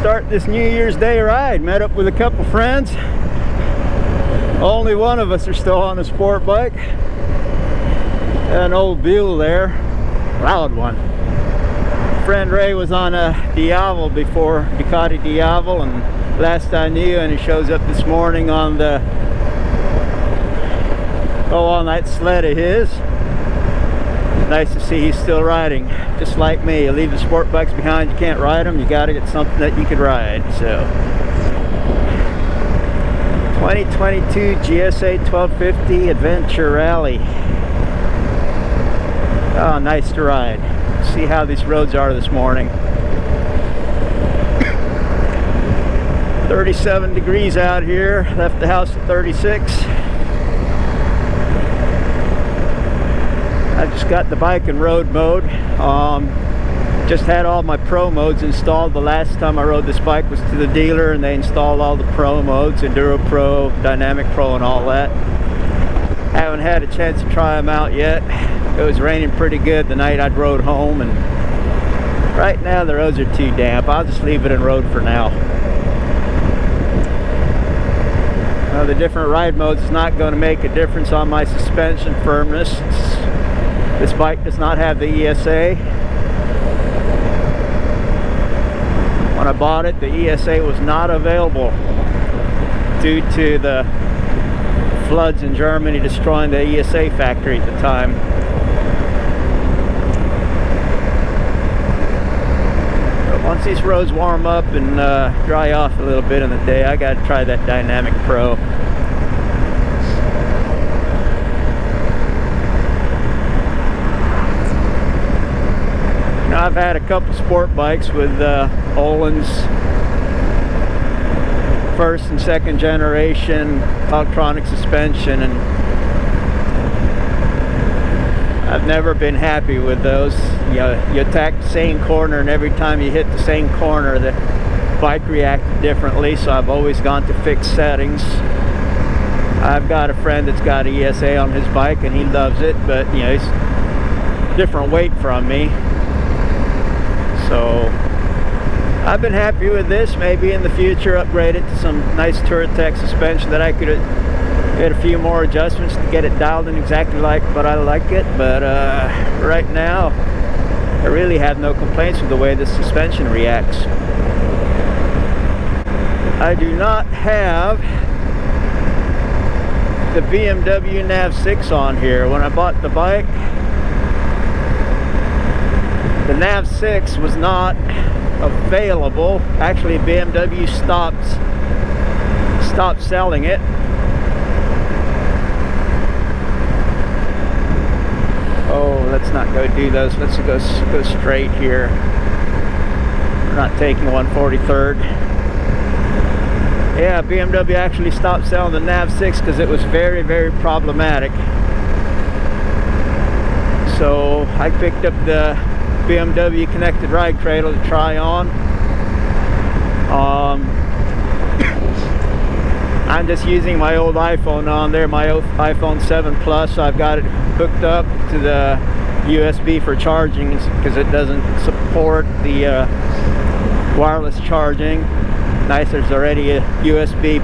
Start this New Year's Day ride. Met up with a couple friends. Only one of us are still on a sport bike. An old Buell there, loud one. Friend Ray was on a Diavel before, Ducati Diavel, and last I knew, and he shows up this morning on the on that sled of his. Nice to see he's still riding, just like me. You leave the sport bikes behind, you can't ride them, you gotta get something that you could ride. So 2022 GSA 1250 Adventure Rally. Oh, nice to ride. See how these roads are this morning. 37 degrees out here. Left the house at 36. I just got the bike in road mode. Just had all my pro modes installed. The last time I rode this bike was to the dealer, and they installed all the pro modes, Enduro Pro, Dynamic Pro, and all that. Haven't had a chance to try them out yet. It was raining pretty good the night I'd rode home, and right now the roads are too damp. I'll just leave it in road for now. The different ride modes is not going to make a difference on my suspension firmness. This bike does not have the ESA. When I bought it, the ESA was not available due to the floods in Germany destroying the ESA factory at the time. But once these roads warm up and dry off a little bit in the day, I got to try that Dynamic Pro. I've had a couple sport bikes with Olin's first and second generation electronic suspension, and I've never been happy with those. You attack the same corner, and every time you hit the same corner the bike reacted differently, so I've always gone to fixed settings. I've got a friend that's got ESA on his bike and he loves it, but he's different weight from me. So I've been happy with this. Maybe in the future upgrade it to some nice Touratech suspension that I could get a few more adjustments to get it dialed in exactly like what I like it. But right now I really have no complaints with the way this suspension reacts. I do not have the BMW Nav 6 on here. When I bought the bike, the Nav 6 was not available. Actually, BMW stopped selling it. Oh, let's not go do those. Let's go straight here. We're not taking 143rd. Yeah, BMW actually stopped selling the Nav 6 because it was very, very problematic. So I picked up the BMW connected ride cradle to try on. I'm just using my old iPhone on there, my old iPhone 7 Plus. I've got it hooked up to the USB for charging because it doesn't support the wireless charging. Nice, there's already a USB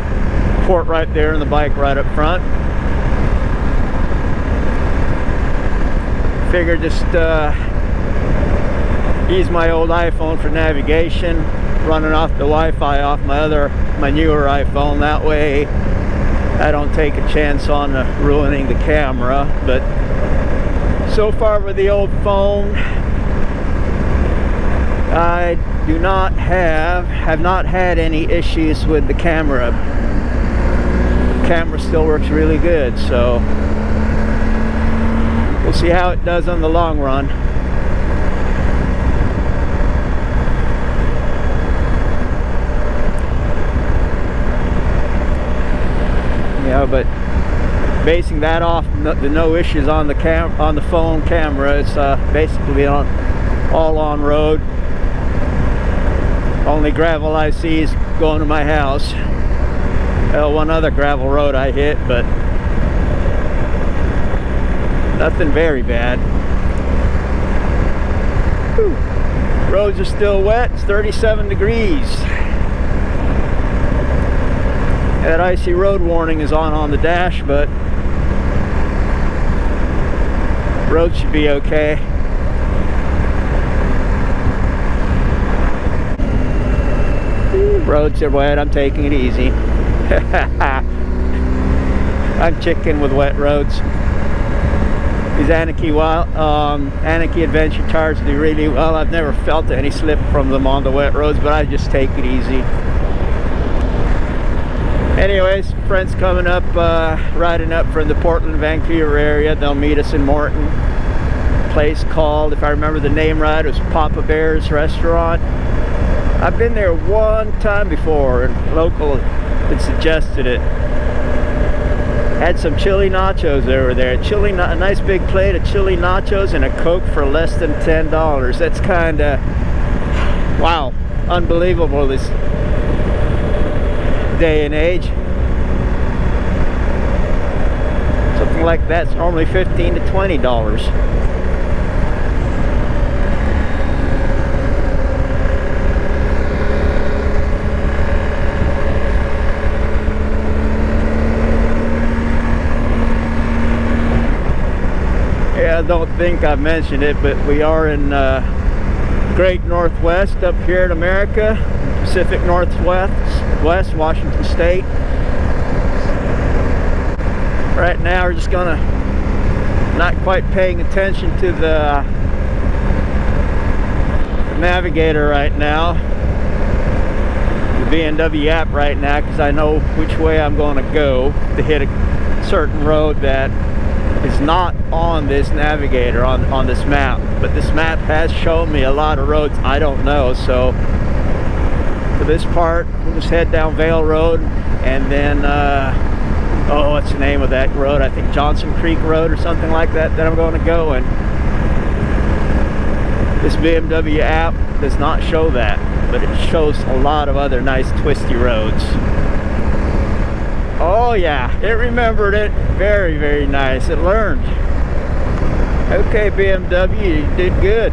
port right there in the bike right up front. Figured just use my old iPhone for navigation, running off the Wi-Fi off my newer iPhone. That way I don't take a chance on ruining the camera. But so far with the old phone, I have not had any issues with the camera. The camera still works really good, so we'll see how it does on the long run. But basing that off the no issues on the phone camera, it's basically all on road. Only gravel I see is going to my house. One other gravel road I hit, but nothing very bad. Whew. Roads are still wet. It's 37 degrees. That icy road warning is on the dash, but road should be okay. Roads are wet. I'm taking it easy. I'm chicken with wet roads. These Anarchy Adventure tires do really well. I've never felt any slip from them on the wet roads, but I just take it easy. Anyways, friends coming up, riding up from the Portland, Vancouver area. They'll meet us in Morton. Place called, if I remember the name right, it was Papa Bear's Restaurant. I've been there one time before, and local had suggested it. Had some chili nachos over there. A nice big plate of chili nachos and a Coke for less than $10. That's kind of, wow, unbelievable this day and age. Something like that's normally $15 to $20. I don't think I've mentioned it, but we are in Great Northwest up here in America, Pacific Northwest, Washington State. Right now we're just gonna not quite paying attention to the navigator right now, the BMW app right now, because I know which way I'm going to go to hit a certain road that is not on this navigator, on this map. But this map has shown me a lot of roads I don't know. So for this part, we'll just head down Vale Road, and then oh, what's the name of that road? I think Johnson Creek Road or something like that I'm going to go. And this BMW app does not show that, but it shows a lot of other nice twisty roads. Oh yeah, it remembered it. Very, very nice. It learned. Okay, BMW, you did good.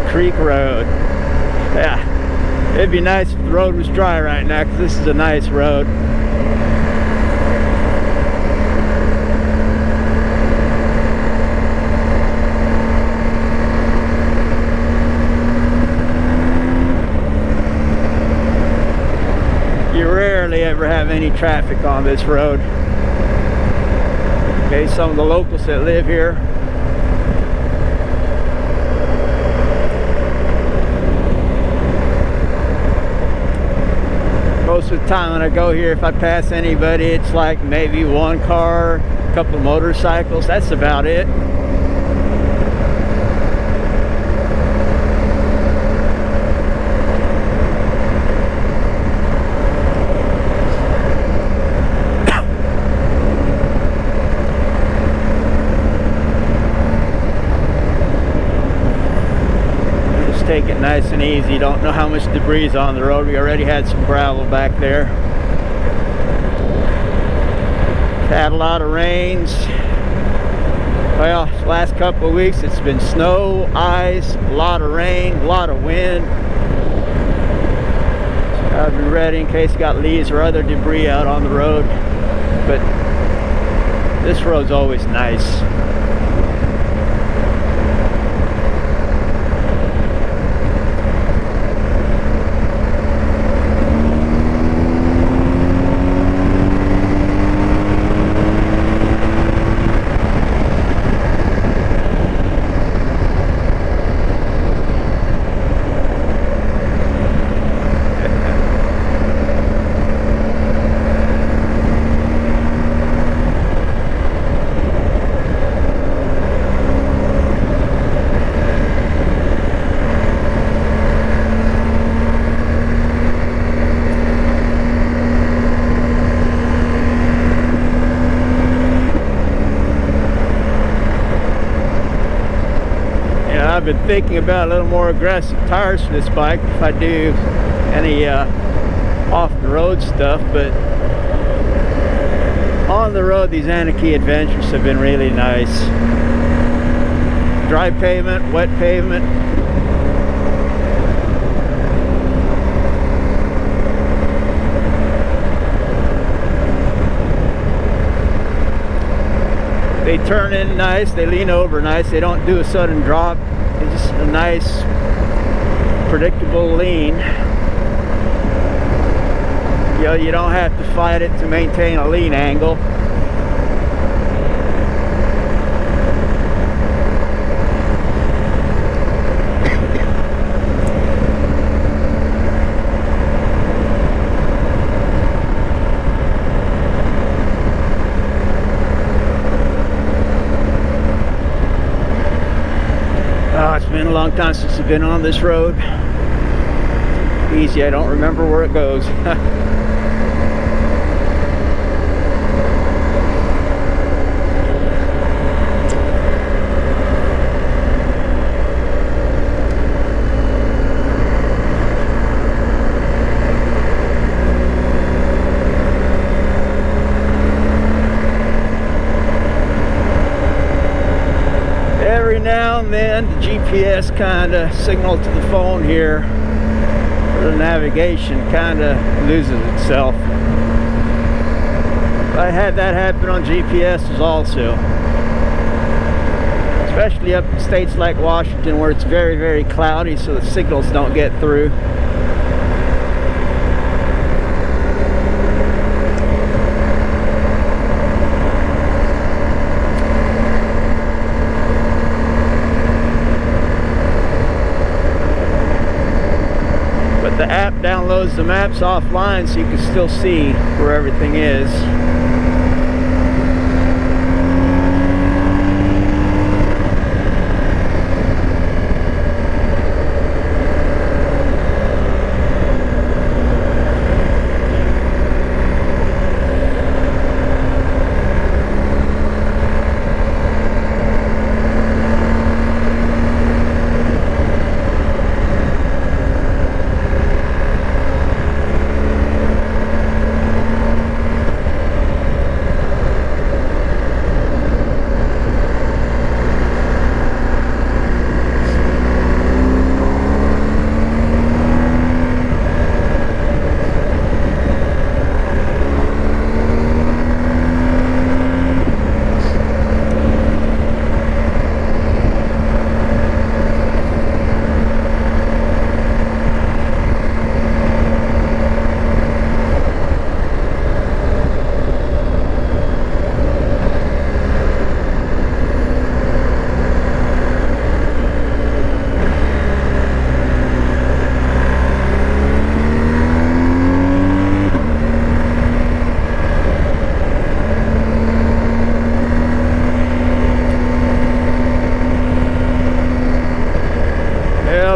Creek Road. Yeah, it'd be nice if the road was dry right now, because this is a nice road. You rarely ever have any traffic on this road. Okay, some of the locals that live here, most of the time when I go here, if I pass anybody, it's like maybe one car, a couple of motorcycles. That's about it. Take it nice and easy. Don't know how much debris is on the road. We already had some gravel back there. Had a lot of rains. Well, last couple of weeks it's been snow, ice, a lot of rain, a lot of wind. So gotta be ready in case you got leaves or other debris out on the road. But this road's always nice. I've been thinking about a little more aggressive tires for this bike if I do any off-the-road stuff, but on the road these Anarchy Adventures have been really nice. Dry pavement, wet pavement. They turn in nice, they lean over nice, they don't do a sudden drop. It's just a nice, predictable lean. You know, you don't have to fight it to maintain a lean angle. It's been a long time since I've been on this road. Easy, I don't remember where it goes. Now and then the GPS kind of signal to the phone here for the navigation kind of loses itself. I had that happen on GPSs also, especially up in states like Washington where it's very, very cloudy, so the signals don't get through. The app downloads the maps offline so you can still see where everything is.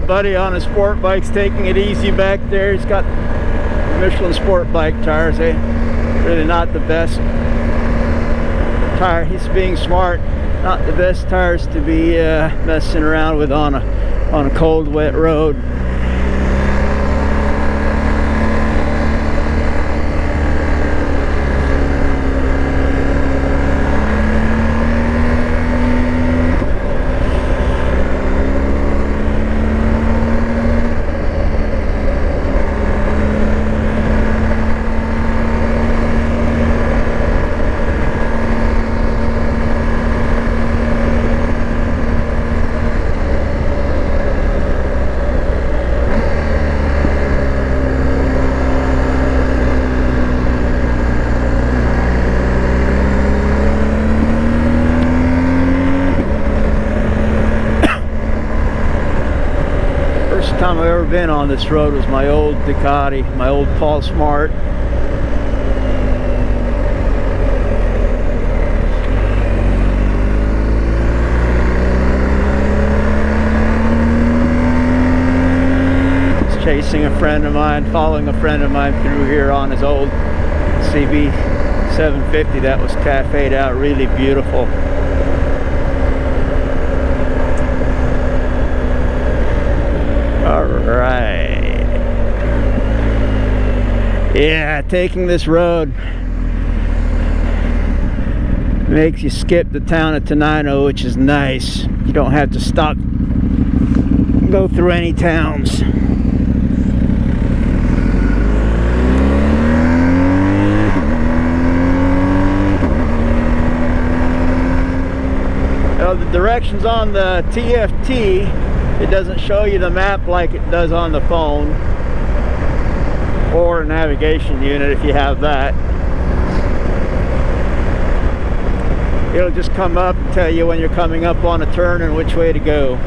Buddy on a sport bike's taking it easy back there. He's got Michelin sport bike tires. They're really not the best tire. He's being smart. Not the best tires to be messing around with on a cold, wet road. Time I've ever been on this road was my old Ducati, my old Paul Smart. Just chasing a friend of mine, following a friend of mine through here on his old CB 750 that was cafe'd out, really beautiful. taking this road. Makes you skip the town of Tenino, which is nice. You don't have to stop, go through any towns. The directions on the TFT, it doesn't show you the map like it does on the phone or a navigation unit if you have that. It'll just come up and tell you when you're coming up on a turn and which way to go.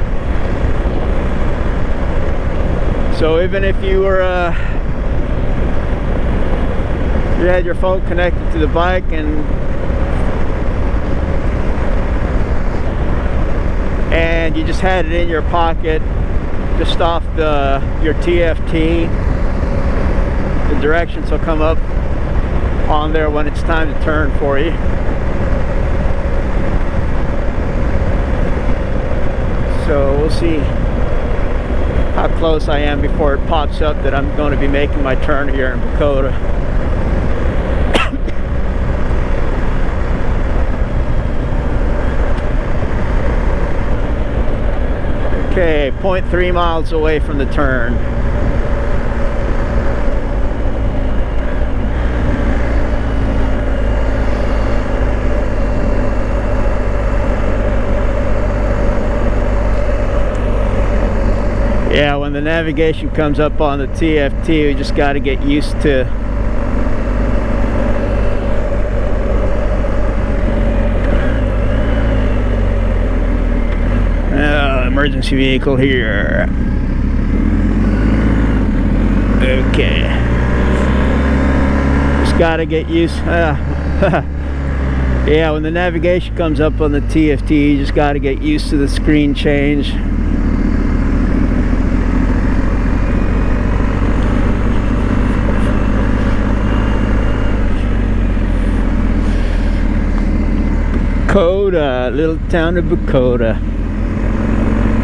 So even if you were you had your phone connected to the bike and you just had it in your pocket just off your TFT, the directions will come up on there when it's time to turn for you. So we'll see how close I am before it pops up that I'm going to be making my turn here in Dakota. Okay, 0.3 miles away from the turn. Yeah, when the navigation comes up on the TFT, we just got to get used to emergency vehicle here. Okay. Just got to get used. Yeah, when the navigation comes up on the TFT, you just got to get used to the screen change. Dakota, little town of Dakota.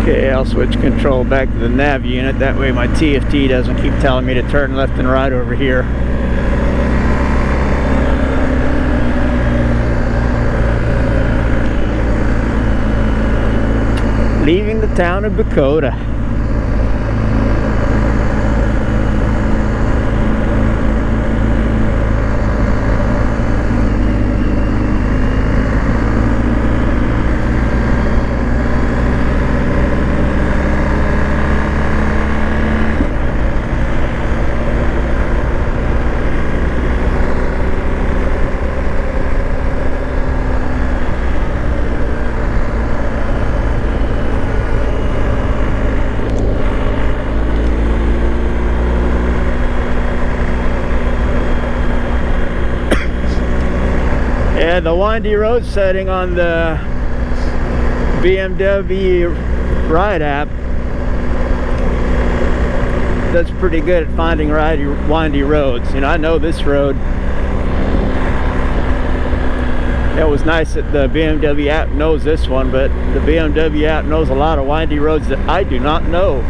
Okay, I'll switch control back to the nav unit. That way my TFT doesn't keep telling me to turn left and right over here. Leaving the town of Dakota. Yeah, the windy road setting on the BMW Ride app, that's pretty good at finding windy roads. You know, I know this road. It was nice that the BMW app knows this one, but the BMW app knows a lot of windy roads that I do not know.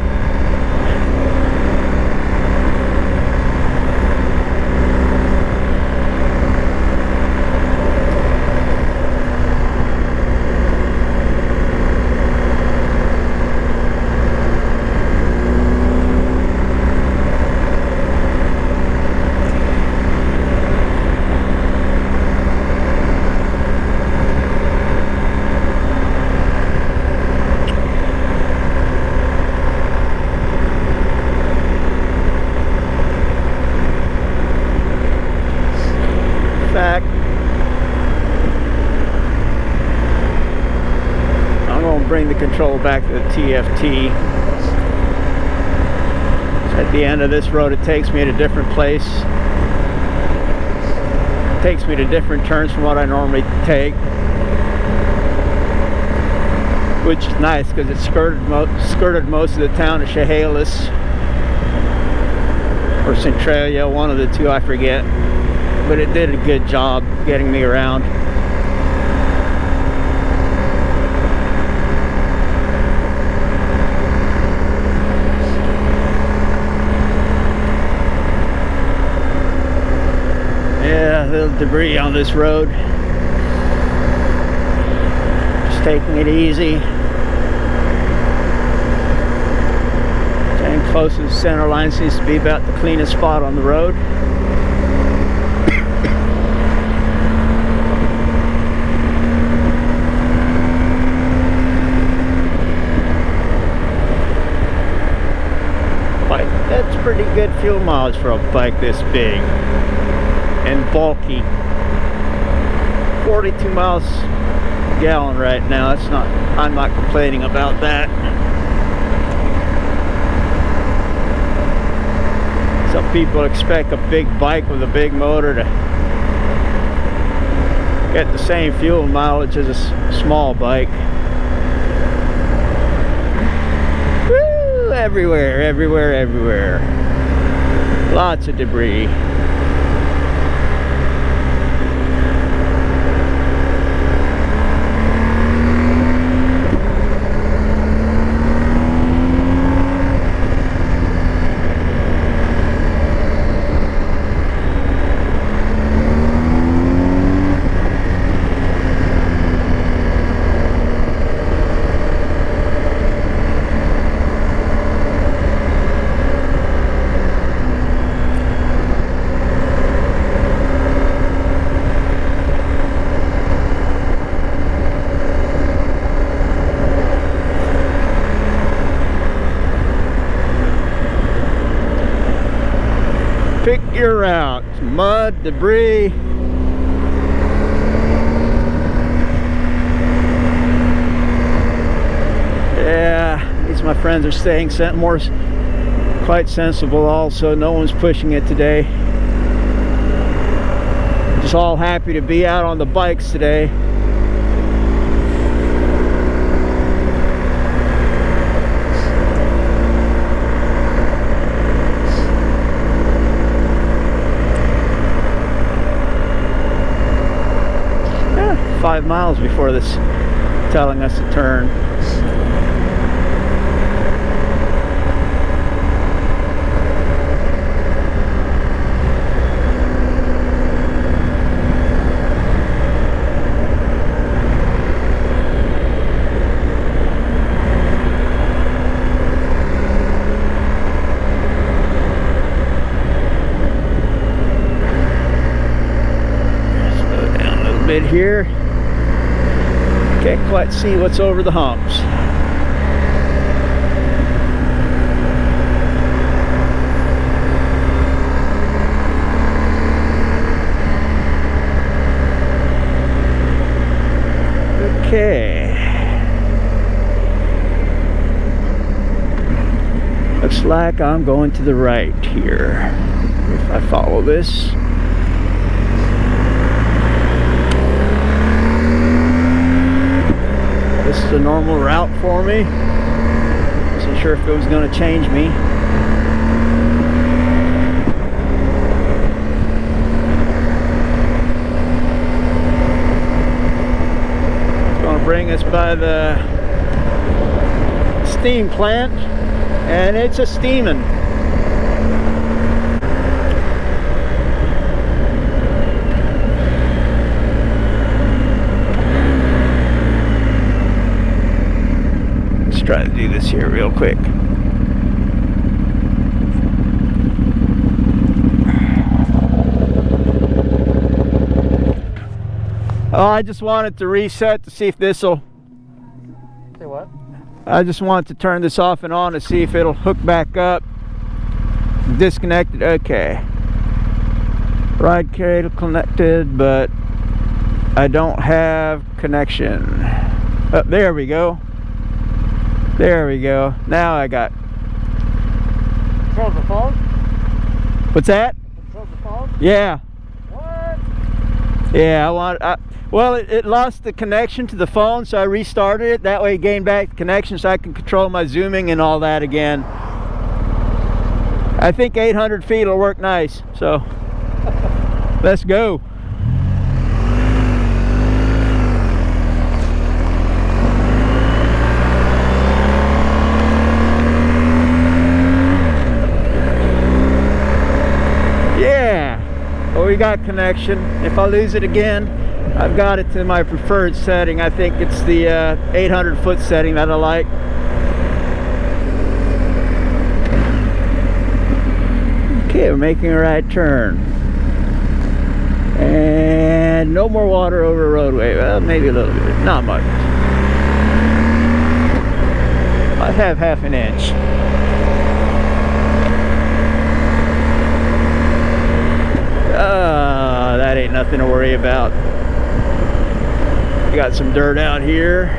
I'm going to bring the control back to the TFT. At the end of this road, it takes me to a different place. It takes me to different turns from what I normally take, which is nice because it skirted most of the town of Chehalis or Centralia, one of the two, I forget. But it did a good job getting me around. of debris on this road. Just taking it easy. Staying close to the center line seems to be about the cleanest spot on the road. That's pretty good fuel mileage for a bike this big and bulky. 42 miles a gallon right now. That's not, I'm not complaining about that. Some people expect a big bike with a big motor to get the same fuel mileage as a small bike. Everywhere, everywhere, everywhere. Lots of debris. Pick your route. Mud, debris. Yeah, these my friends are staying more quite sensible also. No one's pushing it today. Just all happy to be out on the bikes today. Yeah, 5 miles before this telling us to turn. Bit here, can't quite see what's over the humps. Okay, looks like I'm going to the right here if I follow this. This is a normal route for me. Wasn't sure if it was going to change me. It's going to bring us by the steam plant, and it's a steaming. Try to do this here real quick. Oh, I just wanted to reset to see if this will. Say what? I just wanted to turn this off and on to see if it'll hook back up. Disconnected. Okay. Ride cradle connected, but I don't have connection. Oh, there we go. There we go. Now I got. Controls the phone? What's that? Controls the phone? Yeah. What? Yeah, well, it lost the connection to the phone, so I restarted it. That way it gained back the connection so I can control my zooming and all that again. I think 800 feet will work nice, so let's go. We got connection. If I lose it again, I've got it to my preferred setting. I think it's the 800-foot setting that I like. Okay, we're making a right turn. And no more water over the roadway. Well, maybe a little bit, not much. Might have half an inch. That ain't nothing to worry about. Got some dirt out here.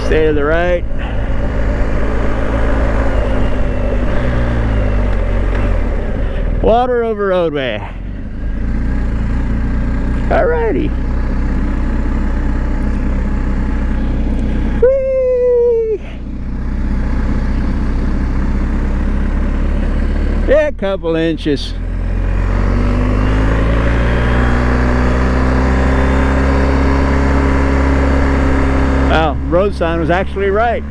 Stay to the right. Water over roadway. Alrighty. Whee! Yeah, a couple inches. Wow, road sign was actually right.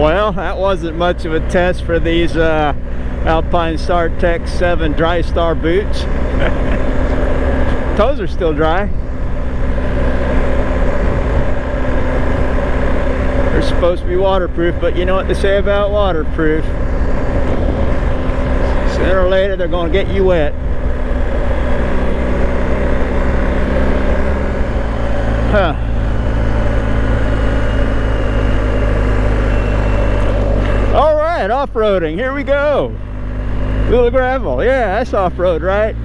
Well, that wasn't much of a test for these Alpine StarTech 7 Dry Star boots. Toes are still dry. They're supposed to be waterproof, but you know what they say about waterproof. Sooner or later, they're going to get you wet. Huh. All right, off-roading. Here we go. Little gravel. Yeah, that's off-road, right?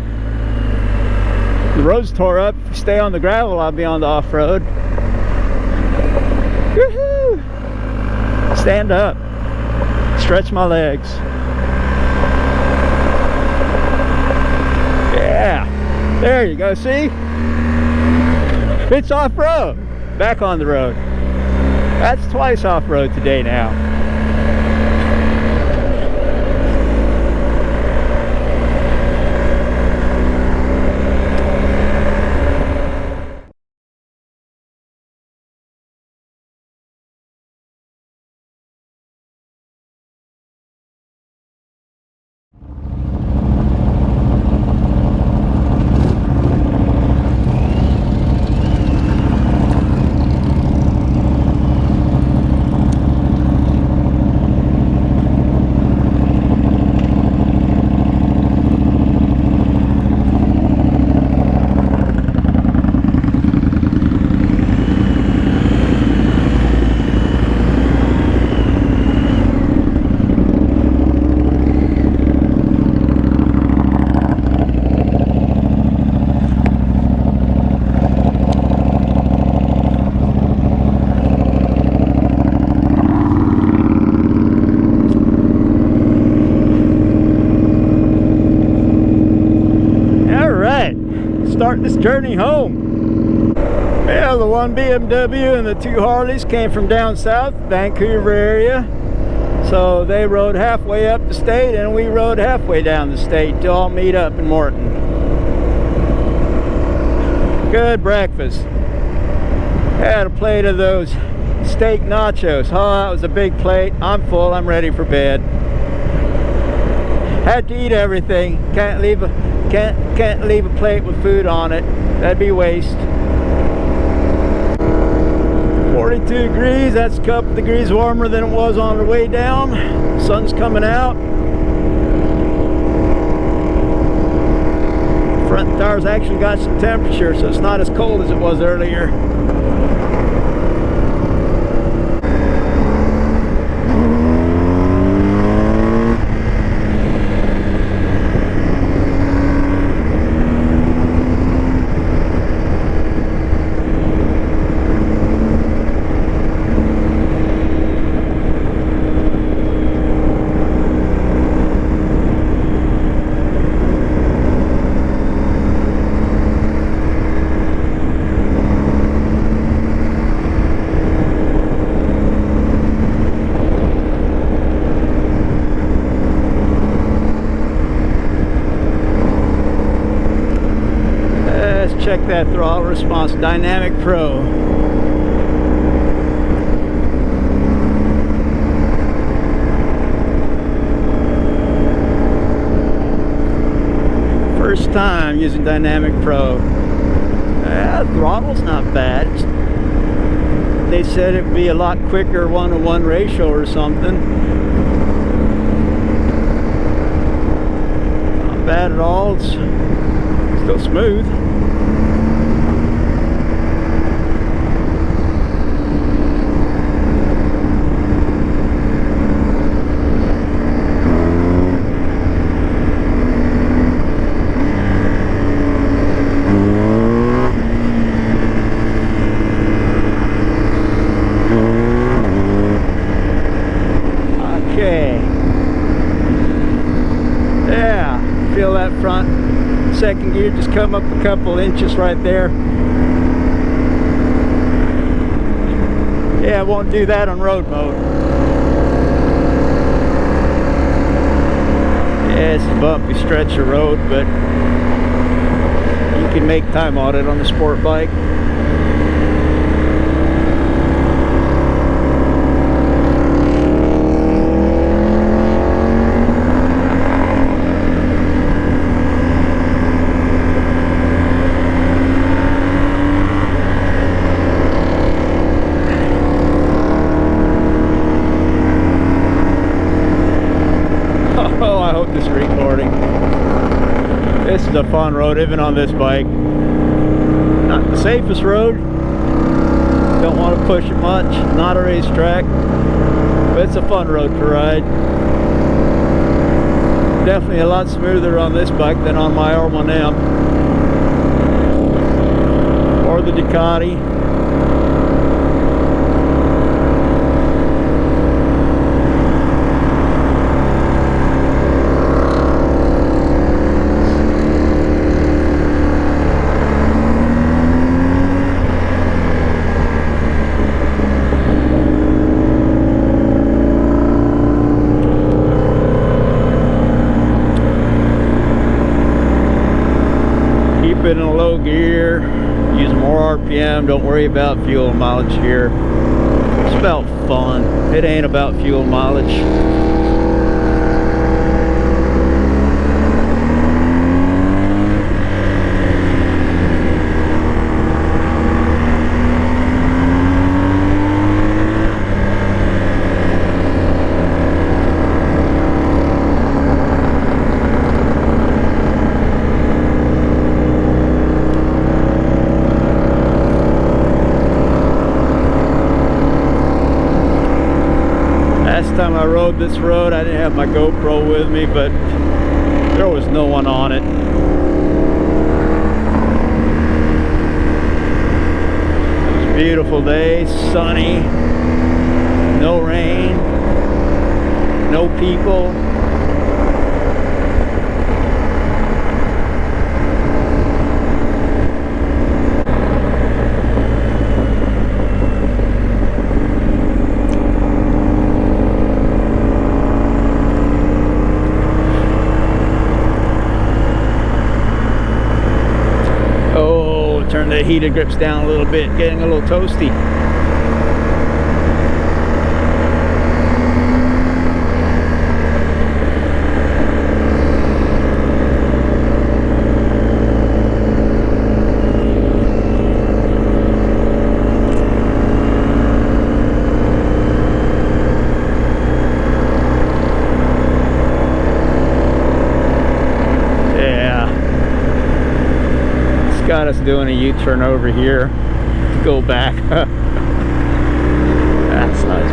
The road's tore up. If you stay on the gravel, I'll be on the off-road. Woohoo! Stand up. Stretch my legs. Yeah, there you go, see? It's off-road. Back on the road. That's twice off-road today now. Start this journey home. Yeah, the one BMW and the two Harleys came from down south, Vancouver area. So they rode halfway up the state and we rode halfway down the state to all meet up in Morton. Good breakfast. Had a plate of those steak nachos. Oh, that was a big plate. I'm full, I'm ready for bed. Had to eat everything. Can't leave a plate with food on it. That'd be waste. 42 degrees, that's a couple degrees warmer than it was on the way down. Sun's coming out. Front tires actually got some temperature, so it's not as cold as it was earlier. Check that throttle response, Dynamic Pro. first time using Dynamic Pro. Throttle's not bad. They said it would be a lot quicker 1-to-1 ratio or something. Not bad at all. It's still smooth. Feel that front second gear just come up a couple inches right there. Yeah, I won't do that on road mode. Yeah, it's a bumpy stretch of road, but you can make time on it on the sport bike. This recording. This is a fun road, even on this bike. Not the safest road. Don't want to push it much. Not a racetrack, but it's a fun road to ride. Definitely a lot smoother on this bike than on my R1M or the Ducati. In a low gear, use more RPM, don't worry about fuel mileage here. It's about fun, it ain't about fuel mileage. Last time I rode this road, I didn't have my GoPro with me, but there was no one on it. It was a beautiful day, sunny, no rain, no people. Turn the heated grips down a little bit, getting a little toasty. Got us doing a U-turn over here to go back. That's nice.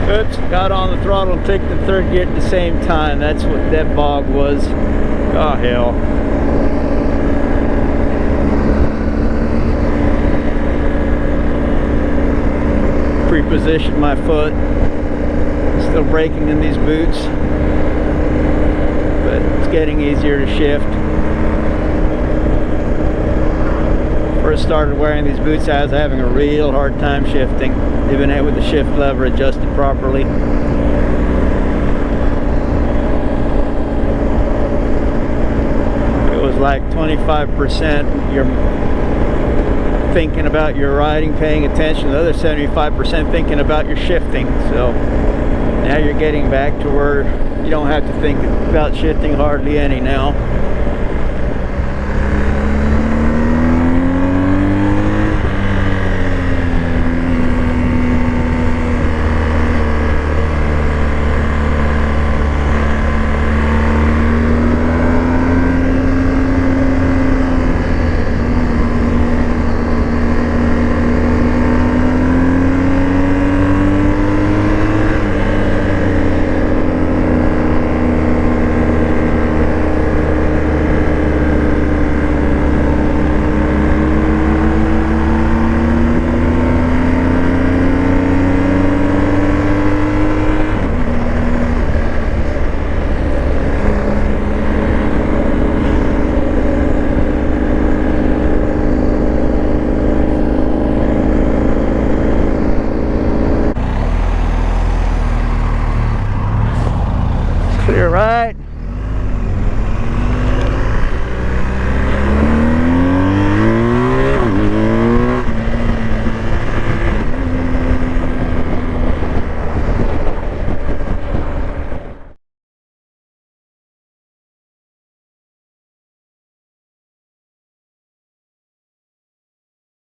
Oops, got on the throttle and clicked the third gear at the same time. That's what that bog was. Oh hell. Reposition my foot. Still braking in these boots, but it's getting easier to shift. First started wearing these boots, I was having a real hard time shifting, even with the shift lever adjusted properly. It was like 25% your thinking about your riding, paying attention. The other 75% thinking about your shifting. So now you're getting back to where you don't have to think about shifting hardly any now.